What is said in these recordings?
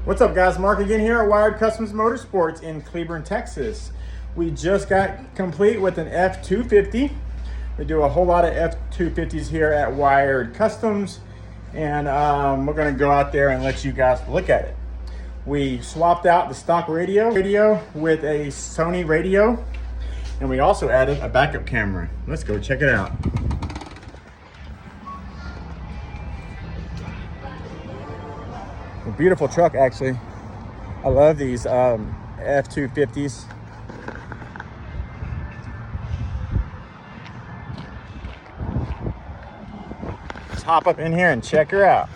What's up, guys? Mark again here at Wired Customs Motorsports in Cleburne, Texas. We just got complete with an F-250. We do a whole lot of F-250s here at Wired Customs, and we're going to go out there and let you guys look at it. We swapped out the stock radio with a Sony radio, and we also added a backup camera. Let's go check it out. A beautiful truck, actually. I love these F-250s. Let's hop up in here and check her out.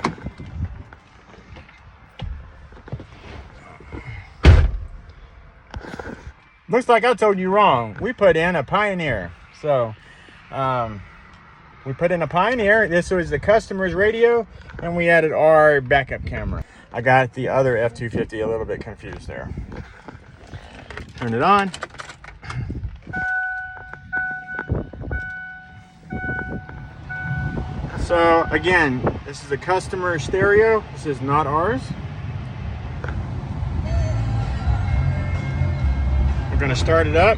Looks like I told you wrong. We put in a Pioneer. So we put in a Pioneer. This was the customer's radio, and we added our backup camera. I got the other F-250 a little bit confused there. Turn it on. So again, this is a customer stereo. This is not ours. We're gonna start it up.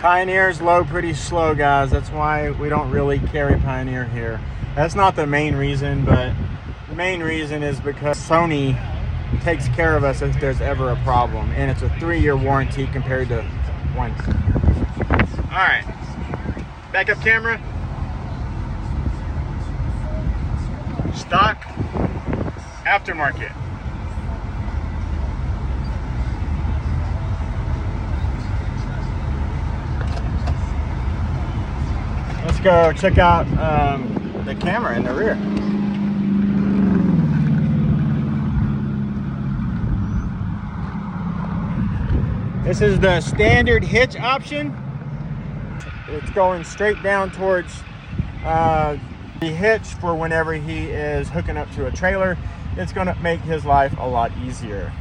Pioneers load pretty slow, guys. That's why we don't really carry Pioneer here. That's not the main reason, but the main reason is because Sony takes care of us if there's ever a problem, and it's a 3-year warranty compared to 1. All right, backup camera, stock, aftermarket. Let's go check out the camera in the rear. This is the standard hitch option. It's going straight down towards the hitch for whenever he is hooking up to a trailer. It's going to make his life a lot easier.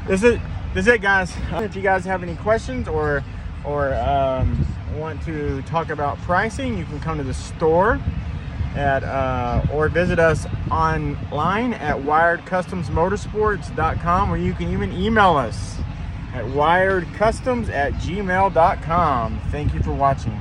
This is it, guys. If you guys have any questions or want to talk about pricing, you can come to the store at or visit us online at wiredcustomsmotorsports.com, or you can even email us at wiredcustoms@gmail.com. Thank you for watching.